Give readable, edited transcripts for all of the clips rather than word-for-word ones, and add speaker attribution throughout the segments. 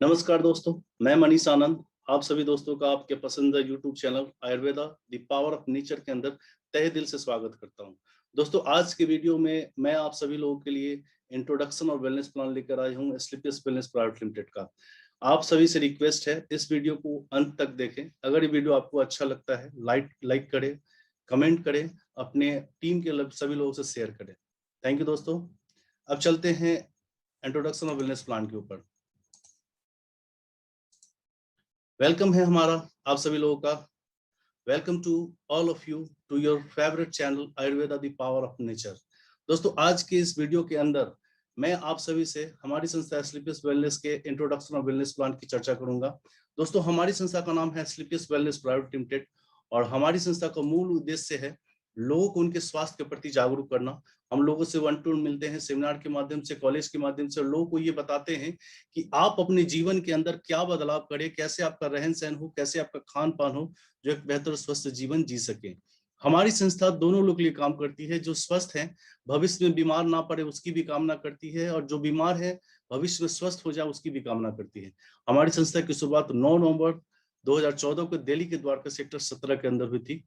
Speaker 1: नमस्कार दोस्तों, मैं मनीष आनंद आप सभी दोस्तों का आपके पसंदीदा YouTube channel Ayurveda the power of nature के अंदर तहे दिल से स्वागत करता हूं। दोस्तों, आज के वीडियो में मैं आप सभी लोगों के लिए इंट्रोडक्शन और वेलनेस प्लान लेकर आया हूं स्लीपियस वेलनेस प्राइवेट लिमिटेड का। आप सभी से रिक्वेस्ट है इस वीडियो को अंत तक देखें। अगर ये वीडियो आपको अच्छा लगता है लाइक करें, कमेंट करें, अपने टीम के सभी लोगों से शेयर करें। थैंक यू दोस्तों। अब चलते हैं इंट्रोडक्शन और वेलनेस प्लान के ऊपर। वेलकम है हमारा आप सभी लोगों का। Welcome to all of you to your favourite channel Ayurveda the power of nature. दोस्तों, आज के इस वीडियो के अंदर मैं आप सभी से हमारी संस्था स्लीपियस वेलनेस के इंट्रोडक्शन और वेलनेस प्लान की चर्चा करूंगा। दोस्तों, हमारी संस्था का नाम है स्लीपियस वेलनेस प्राइवेट लिमिटेड और हमारी संस्था का मूल उद्देश्य है लोगों को उनके स्वास्थ्य के प्रति जागरूक करना। हम लोगों से वन टू वन मिलते हैं, सेमिनार के माध्यम से, कॉलेज के माध्यम से, लोगों को ये बताते हैं कि आप अपने जीवन के अंदर क्या बदलाव करें, कैसे आपका रहन सहन हो, कैसे आपका खान पान हो, जो एक बेहतर स्वस्थ जीवन जी सके। हमारी संस्था दोनों लोग के लिए काम करती है। जो स्वस्थ है भविष्य में बीमार ना पड़े उसकी भी कामना करती है, और जो बीमार है भविष्य में स्वस्थ हो जाए उसकी भी कामना करती है। हमारी संस्था की शुरुआत 9 नवंबर 2014 को दिल्ली के द्वारका सेक्टर 17 के अंदर हुई थी।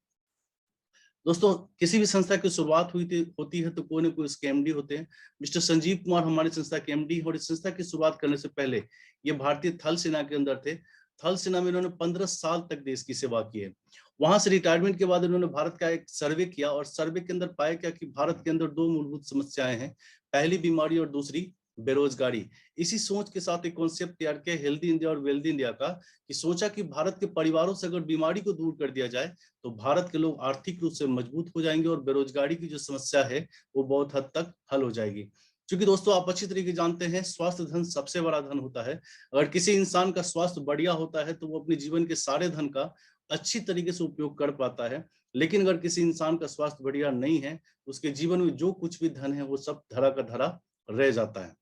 Speaker 1: दोस्तों, किसी भी संस्था की शुरुआत होती है तो कोई ना कोई इसके एमडी होते हैं। मिस्टर संजीव कुमार हमारी संस्था के एमडी, और इस संस्था की शुरुआत करने से पहले ये भारतीय थल सेना के अंदर थे। थल सेना में इन्होंने 15 साल तक देश की सेवा की है। वहां से रिटायरमेंट के बाद इन्होंने भारत का एक सर्वे किया, और सर्वे के अंदर पाया क्या कि भारत के अंदर दो मूलभूत समस्याएं हैं, पहली बीमारी और दूसरी बेरोजगारी। इसी सोच के साथ एक कॉन्सेप्ट तैयार किया हेल्दी इंडिया और वेल्दी इंडिया का, कि सोचा कि भारत के परिवारों से अगर बीमारी को दूर कर दिया जाए तो भारत के लोग आर्थिक रूप से मजबूत हो जाएंगे और बेरोजगारी की जो समस्या है वो बहुत हद तक हल हो जाएगी। क्योंकि दोस्तों, आप अच्छी तरीके जानते हैं स्वास्थ्य धन सबसे बड़ा धन होता है। अगर किसी इंसान का स्वास्थ्य बढ़िया होता है तो वो अपने जीवन के सारे धन का अच्छी तरीके से उपयोग कर पाता है। लेकिन अगर किसी इंसान का स्वास्थ्य बढ़िया नहीं है, उसके जीवन में जो कुछ भी धन है वो सब धरा का धरा रह जाता है।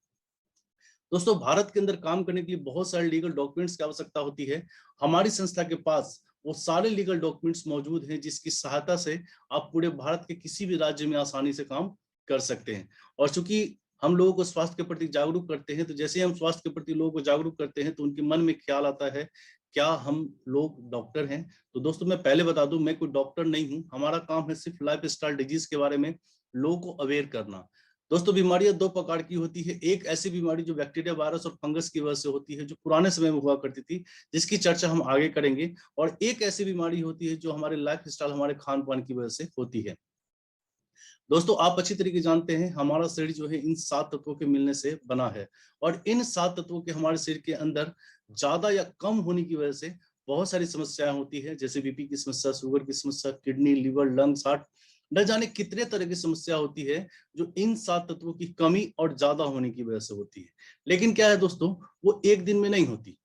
Speaker 1: दोस्तों, भारत के अंदर काम करने के लिए बहुत सारे लीगल डॉक्यूमेंट्स की आवश्यकता होती है। हमारी संस्था के पास वो सारे लीगल डॉक्यूमेंट्स मौजूद हैं जिसकी सहायता से आप पूरे भारत के किसी भी राज्य में आसानी से काम कर सकते हैं। और चूंकि हम लोगों को स्वास्थ्य के प्रति जागरूक करते हैं, तो जैसे हम स्वास्थ्य के प्रति लोगों को जागरूक करते हैं तो उनके मन में ख्याल आता है क्या हम लोग डॉक्टर हैं। तो दोस्तों, मैं पहले बता दूं, मैं कोई डॉक्टर नहीं हूं। हमारा काम है सिर्फ लाइफ स्टाइल डिजीज के बारे में लोगों को अवेयर करना। दोस्तों, बीमारियां दो प्रकार की होती है। एक ऐसी बीमारी जो बैक्टीरिया, वायरस और फंगस की वजह से होती है, जो पुराने समय में हुआ करती थी, जिसकी चर्चा हम आगे करेंगे। और एक ऐसी बीमारी होती है जो हमारे लाइफ स्टाइल, हमारे खान पान की वजह से होती है। दोस्तों, आप अच्छी तरीके जानते हैं हमारा शरीर जो है इन 7 तत्वों के मिलने से बना है, और इन 7 तत्वों के हमारे शरीर के अंदर ज्यादा या कम होने की वजह से बहुत सारी समस्याएं होती है, जैसे बीपी की समस्या, शुगर की समस्या, किडनी, लिवर, लंग्स, हार्ट, न जाने कितने तरह की समस्या होती है जो इन 7 तत्वों की कमी और ज्यादा होने की वजह से होती है। लेकिन क्या है दोस्तों, वो एक दिन में नहीं होती।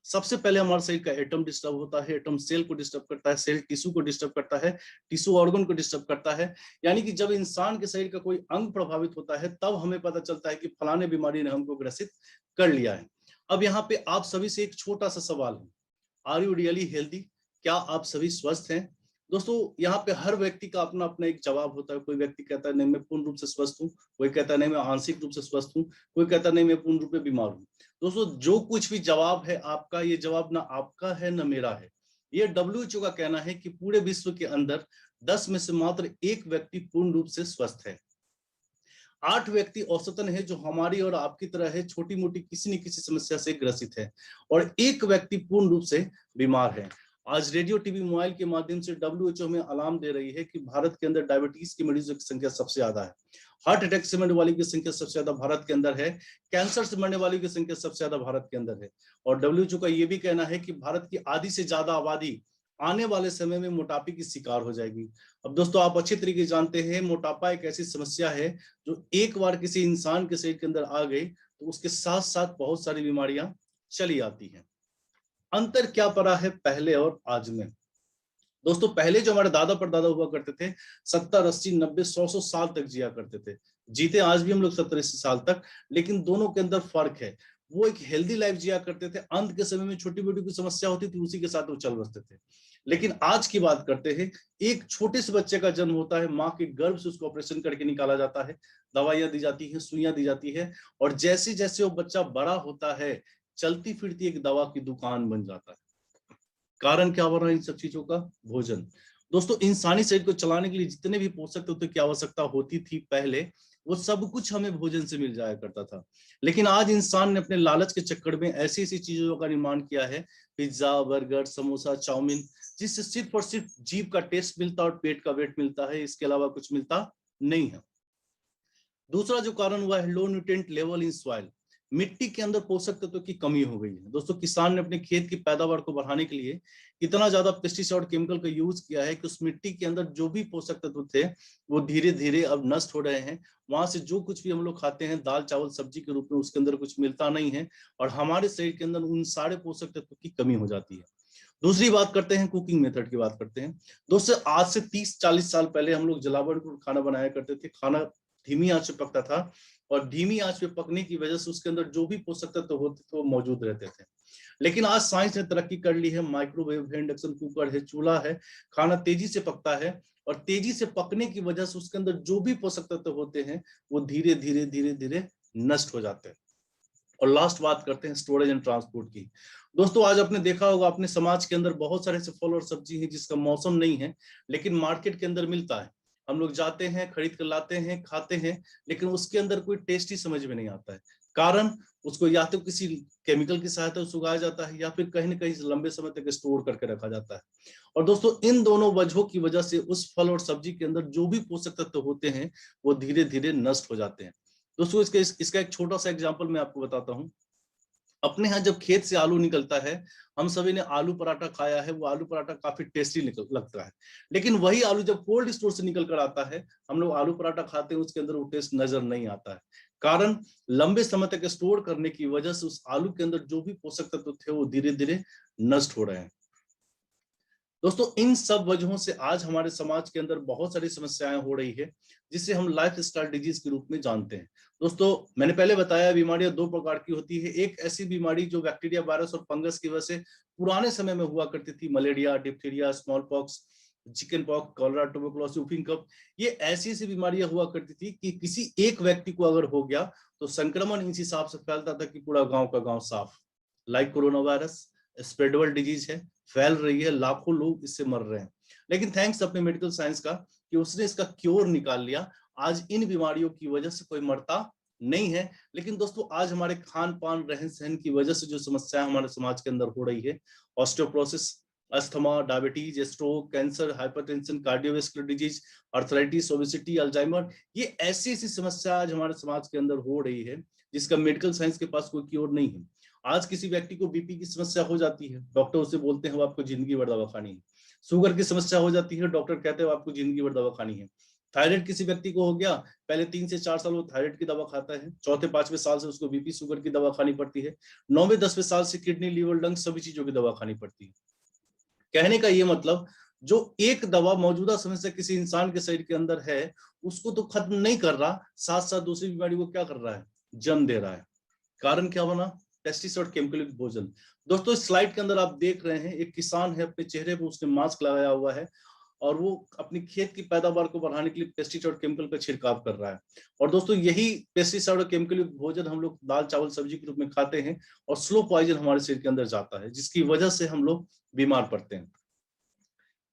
Speaker 1: सबसे पहले हमारे शरीर का एटम डिस्टर्ब होता है, एटम सेल को डिस्टर्ब करता है, सेल टिश्यू को डिस्टर्ब करता है, टिश्यू ऑर्गन को डिस्टर्ब करता है। यानी कि जब इंसान के शरीर का कोई अंग प्रभावित होता है तब हमें पता चलता है कि फलाने बीमारी ने हमको ग्रसित कर लिया है। अब यहाँ पे आप सभी से एक छोटा सा सवाल है, आर यू रियली हेल्दी? क्या आप सभी स्वस्थ हैं? दोस्तों, यहाँ पे हर व्यक्ति का अपना अपना एक जवाब होता है। कोई व्यक्ति कहता है नहीं मैं पूर्ण रूप से स्वस्थ हूँ, कोई कहता है नहीं मैं आंशिक रूप से स्वस्थ हूँ, कोई कहता है नहीं मैं पूर्ण रूप से बीमार हूँ। दोस्तों, जो कुछ भी जवाब है आपका, ये जवाब ना आपका है ना मेरा है। ये WHO का कहना है कि पूरे विश्व के अंदर 10 में से मात्र एक व्यक्ति पूर्ण रूप से स्वस्थ है। 8 व्यक्ति औसतन है जो हमारी और आपकी तरह है, छोटी मोटी किसी न किसी समस्या से ग्रसित है, और एक व्यक्ति पूर्ण रूप से बीमार है। आज रेडियो, टीवी, मोबाइल के माध्यम से WHO में अलार्म दे रही है कि भारत के अंदर डायबिटीज के मरीजों की संख्या सबसे ज्यादा है, हार्ट अटैक से मरने वाली की संख्या सबसे ज्यादा भारत के अंदर है, कैंसर से मरने वाली की संख्या सबसे ज्यादा भारत के अंदर है। और WHO का यह भी कहना है कि भारत की आधी से ज्यादा आबादी आने वाले समय में मोटापे की शिकार हो जाएगी। अब दोस्तों, आप अच्छी तरीके जानते हैं मोटापा एक ऐसी समस्या है जो एक बार किसी इंसान के शरीर के अंदर आ गई तो उसके साथ साथ बहुत सारी बीमारियां चली आती हैं। अंतर क्या पड़ा है पहले और आज में? दोस्तों, पहले जो हमारे दादा परदादा हुआ करते थे 70, 80, 90, 100 साल तक जिया करते थे। जीते आज भी हम लोग 70, 80 साल तक, लेकिन दोनों के अंदर फर्क है। वो एक हेल्दी लाइफ जिया करते थे, अंत के समय में छोटी मोटी कोई समस्या होती थी उसी के साथ वो चल बसते थे। लेकिन आज की बात करते हैं, एक छोटे से बच्चे का जन्म होता है, माँ के गर्भ से उसको ऑपरेशन करके निकाला जाता है, दवाइयां दी जाती हैं, सुइयां दी जाती है, और जैसे जैसे वो बच्चा बड़ा होता है चलती फिरती एक दवा की दुकान बन जाता है। कारण क्या हो रहा है इन सब चीजों का? भोजन। दोस्तों, इंसानी शरीर को चलाने के लिए जितने भी पोषक तत्व की आवश्यकता होती थी पहले, वो सब कुछ हमें भोजन से मिल जाया करता था। लेकिन आज इंसान ने अपने लालच के चक्कर में ऐसी ऐसी चीजों का निर्माण किया है, पिज्जा, बर्गर, समोसा, चाउमीन, जिससे सिर्फ और सिर्फ जीभ का टेस्ट मिलता और पेट का वेट मिलता है, इसके अलावा कुछ मिलता नहीं है। दूसरा जो कारण हुआ है, low nutrient level in soil. मिट्टी के अंदर पोषक तत्वों की कमी हो गई है। दोस्तों, किसान ने अपने खेत की पैदावार को बढ़ाने के लिए इतना ज्यादा पेस्टिसाइड और केमिकल का यूज किया है कि उस मिट्टी के अंदर जो भी पोषक तत्व थे वो धीरे धीरे अब नष्ट हो रहे हैं। वहां से जो कुछ भी हम लोग खाते हैं दाल चावल सब्जी के रूप में, उसके अंदर कुछ मिलता नहीं है और हमारे शरीर के अंदर उन सारे पोषक तत्वों की कमी हो जाती है। दूसरी बात करते हैं, कुकिंग मेथड की बात करते हैं। दोस्तों, आज से 30-40 साल पहले हम लोग जलावन पर खाना बनाया करते थे। खाना धीमी आंच पे पकता था और धीमी आंच पे पकने की वजह से उसके अंदर जो भी पोषक तत्व होते थे वो मौजूद रहते थे। लेकिन आज साइंस ने तरक्की कर ली है, माइक्रोवेव है, इंडक्शन कुकर है, चूल्हा है, खाना तेजी से पकता है और तेजी से पकने की वजह से उसके अंदर जो भी पोषक तत्व होते हैं वो धीरे धीरे धीरे धीरे नष्ट हो जाते हैं। और लास्ट बात करते हैं स्टोरेज एंड ट्रांसपोर्ट की। दोस्तों, आज आपने देखा होगा अपने समाज के अंदर बहुत सारे ऐसे फल और सब्जी हैं जिसका मौसम नहीं है लेकिन मार्केट के अंदर मिलता है। हम लोग जाते हैं, खरीद कर लाते हैं, खाते हैं, लेकिन उसके अंदर कोई टेस्ट ही समझ में नहीं आता है। कारण, उसको या तो किसी केमिकल की सहायता से उगाया जाता है या फिर कहीं ना कहीं लंबे समय तक स्टोर करके रखा जाता है। और दोस्तों, इन दोनों वजहों की वजह से उस फल और सब्जी के अंदर जो भी पोषक तत्व होते हैं वो धीरे धीरे नष्ट हो जाते हैं। दोस्तों, इसका एक छोटा सा एग्जाम्पल मैं आपको बताता हूँ। अपने यहाँ जब खेत से आलू निकलता है, हम सभी ने आलू पराठा खाया है, वो आलू पराठा काफी टेस्टी लगता है। लेकिन वही आलू जब कोल्ड स्टोर से निकल कर आता है, हम लोग आलू पराठा खाते हैं, उसके अंदर वो टेस्ट नजर नहीं आता है। कारण, लंबे समय तक स्टोर करने की वजह से उस आलू के अंदर जो भी पोषक तत्व थे वो धीरे धीरे नष्ट हो रहे हैं। दोस्तों, इन सब वजहों से आज हमारे समाज के अंदर बहुत सारी समस्याएं हो रही है जिसे हम लाइफ स्टाइल डिजीज के रूप में जानते हैं। दोस्तों, मैंने पहले बताया बीमारियां दो प्रकार की होती है। एक ऐसी बीमारी जो बैक्टीरिया, वायरस और फंगस की वजह से पुराने समय में हुआ करती थी, malaria, diphtheria, small pox, chicken pox, cholera, tuberculosis, whooping cough. ये ऐसी ऐसी बीमारियां हुआ करती थी कि किसी एक व्यक्ति को अगर हो गया तो संक्रमण इस हिसाब से फैलता था कि पूरा गांव का गांव साफ। लाइक कोरोना वायरस स्प्रेडेबल डिजीज है, फैल रही है, लाखों लोग इससे मर रहे हैं। लेकिन थैंक्स अपने मेडिकल साइंस का कि उसने इसका क्योर निकाल लिया। आज इन बीमारियों की वजह से कोई मरता नहीं है। लेकिन दोस्तों, आज हमारे खान पान रहन सहन की वजह से जो समस्याएं हमारे समाज के अंदर हो रही है, osteoporosis, asthma, diabetes, stroke, cancer, hypertension, cardiovascular disease, arthritis, obesity, Alzheimer, ये ऐसी ऐसी समस्या आज हमारे समाज के अंदर हो रही है जिसका मेडिकल साइंस के पास कोई क्योर नहीं है। आज किसी व्यक्ति को बीपी की समस्या हो जाती है, डॉक्टर उसे बोलते हैं वो आपको जिंदगी भर दवा खानी है। शुगर की समस्या हो जाती है, डॉक्टर कहते हैं वो आपको जिंदगी भर दवा खानी है। थायराइड किसी व्यक्ति को हो गया, पहले 3 से 4 साल वो थायराइड की दवा खाता है, चौथे 5वें साल से उसको बीपी शुगर की दवा खानी पड़ती है, 9वें 10वें साल से किडनी, लीवर, लंग सभी चीजों की दवा खानी पड़ती है। कहने का ये मतलब, जो एक दवा मौजूदा समय से किसी इंसान के शरीर के अंदर है उसको तो खत्म नहीं कर रहा, साथ साथ दूसरी बीमारी को क्या कर रहा है? जन्म दे रहा है। कारण क्या बना? पेस्टिसाइड, केमिकल युक्त भोजन। दोस्तों, इस स्लाइड के अंदर आप देख रहे हैं एक किसान है, अपने चेहरे पर उसने मास्क लगाया हुआ है और वो अपनी खेत की पैदावार को बढ़ाने के लिए पेस्टिसाइड और केमिकल का छिड़काव कर रहा है। और दोस्तों, यही पेस्टिसाइड और केमिकल युक्त भोजन हम लोग दाल चावल सब्जी के रूप में खाते हैं और स्लो पॉइजन हमारे शरीर के अंदर जाता है जिसकी वजह से हम लोग बीमार पड़ते हैं।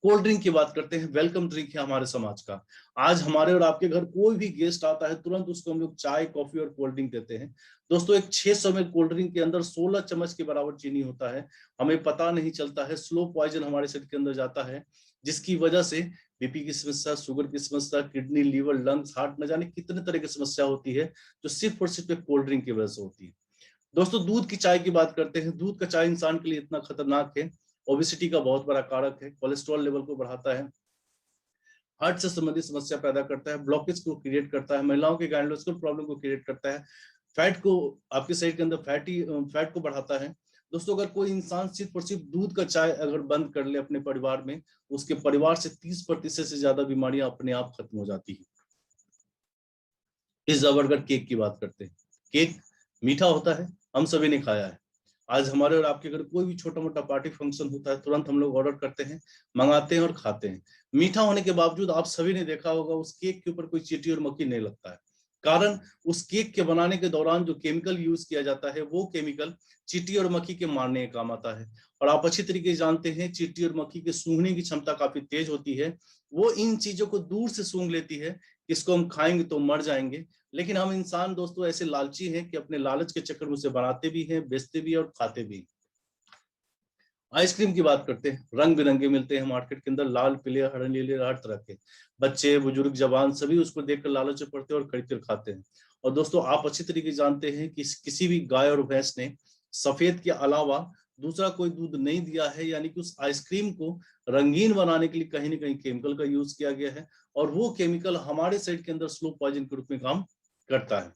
Speaker 1: कोल्ड ड्रिंक की बात करते हैं। वेलकम ड्रिंक है हमारे समाज का। आज हमारे और आपके घर कोई भी गेस्ट आता है, तुरंत उसको हम लोग चाय, कॉफी और कोल्ड ड्रिंक देते हैं। दोस्तों, एक 600 में कोल्ड ड्रिंक के अंदर 16 चम्मच के बराबर चीनी होता है। हमें पता नहीं चलता है, स्लो पॉइजन हमारे शरीर के अंदर जाता है जिसकी वजह से बीपी की समस्या, शुगर की समस्या, किडनी, लीवर, लंग्स, हार्ट, न जाने कितने तरह की समस्या होती है जो सिर्फ और सिर्फ कोल्ड ड्रिंक की वजह से होती है। दोस्तों, दूध की चाय की बात करते हैं। दूध का चाय इंसान के लिए इतना खतरनाक है, ओबेसिटी का बहुत बड़ा कारक है, कोलेस्ट्रॉल लेवल को बढ़ाता है, हार्ट से संबंधित समस्या पैदा करता है, ब्लॉकेज को क्रिएट करता है, महिलाओं के गायनेकोलॉजिकल प्रॉब्लम को क्रिएट करता है, फैट को, आपके शरीर के अंदर फैट को बढ़ाता है। दोस्तों, अगर कोई इंसान सिर्फ और सिर्फ दूध का चाय अगर बंद कर ले अपने परिवार में, उसके परिवार से 30% से ज्यादा बीमारियां अपने आप खत्म हो जाती है। पिज्जा, बर्गर, केक की बात करते हैं। केक मीठा होता है, हम सभी ने खाया है। आज हमारे और आपके घर कोई भी छोटा मोटा पार्टी फंक्शन होता है, तुरंत हम लोग ऑर्डर करते हैं, मंगाते हैं और खाते हैं। मीठा होने के बावजूद आप सभी ने देखा होगा उस केक के ऊपर कोई चींटी और मक्खी नहीं लगता है। कारण उस केक के बनाने के दौरान जो केमिकल यूज किया जाता है वो केमिकल चींटी और मक्खी के मारने के काम आता है। और आप अच्छी तरीके से जानते हैं चींटी और मक्खी के सूंघने की क्षमता काफी तेज होती है, वो इन चीजों को दूर से सूंघ लेती है, इसको हम खाएंगे तो मर जाएंगे। लेकिन हम इंसान दोस्तों ऐसे लालची हैं कि अपने लालच के चक्कर में उसे बनाते भी हैं, बेचते भी हैं और खाते भी। आइसक्रीम की बात करते हैं, रंग बिरंगे मिलते हैं मार्केट के अंदर, लाल पीले हरे नीले हर तरह के, बच्चे बुजुर्ग जवान सभी उसको देखकर लालच में पड़ते हैं और खरीद कर खाते हैं। और दोस्तों आप अच्छी तरीके से जानते हैं कि किसी भी गाय और भैंस ने सफेद के अलावा दूसरा कोई दूध नहीं दिया है, यानी कि उस आइसक्रीम को रंगीन बनाने के लिए कहीं ना कहीं केमिकल का यूज किया गया है, और वो केमिकल हमारे शरीर के अंदर स्लो पॉइजन के रूप में काम करता है।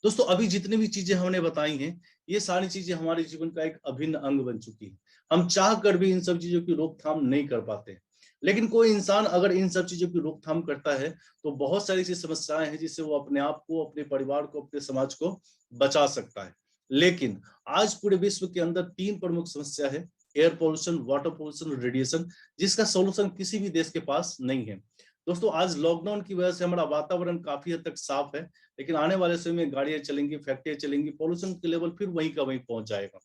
Speaker 1: दोस्तों अभी जितनी भी चीजें हमने बताई हैं, ये सारी चीजें हमारे जीवन का एक अभिन्न अंग बन चुकी है। हम चाह कर भी इन सब चीजों की रोकथाम नहीं कर पाते। लेकिन कोई इंसान अगर इन सब चीजों की रोकथाम करता है तो बहुत सारी ऐसी समस्याएं हैं जिससे वो अपने आप को, अपने परिवार को, अपने समाज को बचा सकता है। लेकिन आज पूरे विश्व के अंदर 3 प्रमुख समस्या है, एयर पोल्यूशन, वाटर पोल्यूशन और रेडिएशन, जिसका सोल्यूशन किसी भी देश के पास नहीं है। दोस्तों आज लॉकडाउन की वजह से हमारा वातावरण काफी हद तक साफ है, लेकिन आने वाले समय में गाड़ियां चलेंगी, फैक्ट्रियां चलेंगी, पोल्यूशन के लेवल फिर वहीं का वहीं पहुंच जाएगा।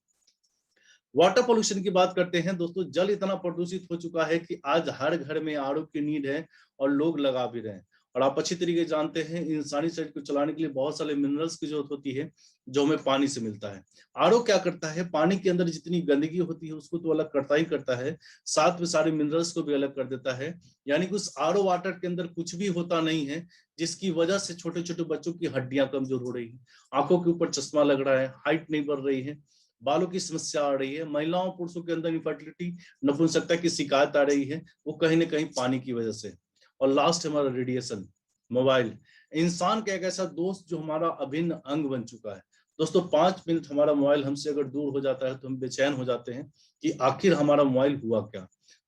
Speaker 1: वाटर पोल्यूशन की बात करते हैं दोस्तों, जल इतना प्रदूषित हो चुका है कि आज हर घर में आरओ की नीड है और लोग लगा भी रहे हैं। और आप अच्छी तरीके से जानते हैं इंसानी शरीर को चलाने के लिए बहुत सारे मिनरल्स की जरूरत होती है जो हमें पानी से मिलता है। आरओ क्या करता है, पानी के अंदर जितनी गंदगी होती है उसको तो अलग करता ही करता है, साथ में सारे मिनरल्स को भी अलग कर देता है। यानी कि उस आरओ वाटर के अंदर कुछ भी होता नहीं है जिसकी वजह से छोटे छोटे बच्चों की हड्डियां कमजोर हो रही है, आंखों के ऊपर चश्मा लग रहा है, हाइट नहीं बढ़ रही है, बालों की समस्या आ रही है, महिलाओं पुरुषों के अंदर इनफर्टिलिटी, नपुंसकता की शिकायत आ रही है, वो कहीं ना कहीं पानी की वजह से। और लास्ट हमारा रेडिएशन, मोबाइल, इंसान का एक ऐसा दोस्त जो हमारा अभिन्न अंग बन चुका है। दोस्तों 5 मिनट हमारा मोबाइल हमसे अगर दूर हो जाता है तो हम बेचैन हो जाते हैं कि आखिर हमारा मोबाइल हुआ क्या।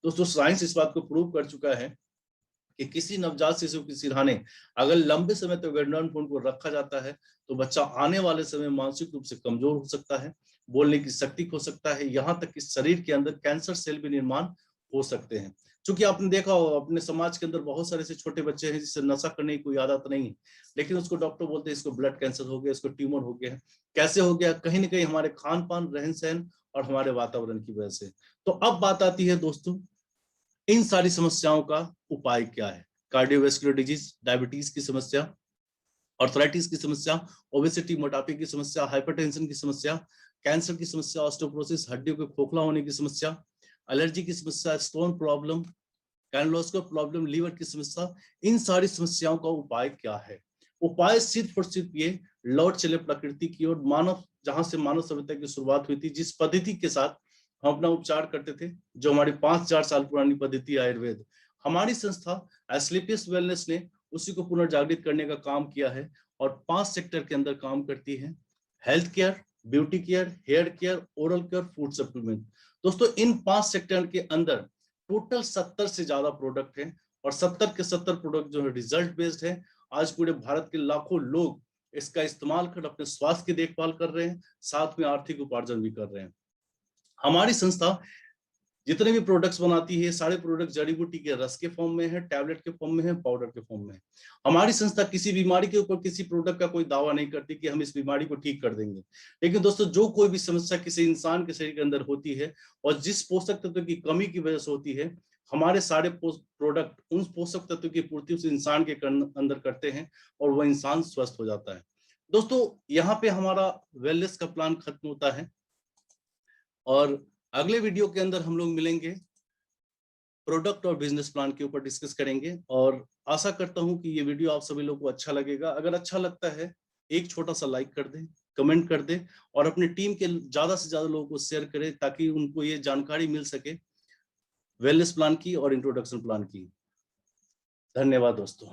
Speaker 1: दोस्तों साइंस इस बात को प्रूव कर चुका है कि किसी नवजात शिशु के सिरहाने अगर लंबे समय तक एंड्रॉइड फोन को रखा जाता है तो बच्चा आने वाले समय मानसिक रूप से कमजोर हो सकता है, बोलने की शक्ति खो सकता है, यहाँ तक कि शरीर के अंदर कैंसर सेल भी निर्माण हो सकते हैं। क्योंकि आपने देखा होगा अपने समाज के अंदर बहुत सारे ऐसे छोटे बच्चे हैं जिससे नशा करने की कोई आदत नहीं है, लेकिन उसको डॉक्टर बोलते हैं इसको ब्लड कैंसर हो गया, इसको ट्यूमर हो गया। कैसे हो गया? कहीं ना कहीं हमारे खान पान, रहन सहन और हमारे वातावरण की वजह से। तो अब बात आती है दोस्तों इन सारी समस्याओं का उपाय क्या है। कार्डियोवैस्कुलर डिजीज, डायबिटीज की समस्या, आर्थराइटिस की समस्या, ओबेसिटी मोटापे की समस्या, हाइपरटेंशन की समस्या, कैंसर की समस्या, ऑस्टियोपोरोसिस हड्डियों के खोखला होने की समस्या, एलर्जी की समस्या, स्टोन प्रॉब्लम, कैनलोस्कोप प्रॉब्लम, लीवर की समस्या, इन सारी समस्याओं का उपाय क्या है? उपाय सिर्फ और सिर्फ ये लौट चले प्रकृति की ओर, मानव जहां से मानव सभ्यता की शुरुआत हुई थी, जिस पद्धति के साथ हम अपना उपचार करते थे, जो हमारी 5,000 साल पुरानी पद्धति आयुर्वेद, हमारी संस्था एस्क्लेपियस वेलनेस ने उसी को पुनर्जागृत करने का काम किया है और 5 सेक्टर के अंदर काम करती है। Health care, beauty care, hair care, oral care, food supplement. दोस्तों इन 5 सेक्टर के अंदर टोटल 70 से ज्यादा प्रोडक्ट हैं और 70 के 70 प्रोडक्ट जो है रिजल्ट बेस्ड है। आज पूरे भारत के लाखों लोग इसका इस्तेमाल कर अपने स्वास्थ्य की देखभाल कर रहे हैं, साथ में आर्थिक उपार्जन भी कर रहे हैं। हमारी संस्था जितने भी प्रोडक्ट्स बनाती है सारे प्रोडक्ट जड़ी बूटी के रस के फॉर्म में है, टैबलेट के फॉर्म में है, पाउडर के फॉर्म में है। हमारी संस्था किसी बीमारी के ऊपर किसी प्रोडक्ट का कोई दावा नहीं करती कि हम इस बीमारी को ठीक कर देंगे। लेकिन दोस्तों जो कोई भी समस्या किसी इंसान के शरीर के अंदर होती है और जिस पोषक तत्व की कमी की वजह से होती है, हमारे सारे प्रोडक्ट उन पोषक तत्व की पूर्ति उस इंसान के अंदर करते हैं और वह इंसान स्वस्थ हो जाता है। दोस्तों यहाँ पे हमारा वेलनेस का प्लान खत्म होता है और अगले वीडियो के अंदर हम लोग मिलेंगे, प्रोडक्ट और बिजनेस प्लान के ऊपर डिस्कस करेंगे। और आशा करता हूं कि ये वीडियो आप सभी लोगों को अच्छा लगेगा। अगर अच्छा लगता है एक छोटा सा लाइक कर दें, कमेंट कर दें और अपनी टीम के ज्यादा से ज्यादा लोगों को शेयर करें ताकि उनको ये जानकारी मिल सके वेलनेस प्लान की और इंट्रोडक्शन प्लान की। धन्यवाद दोस्तों।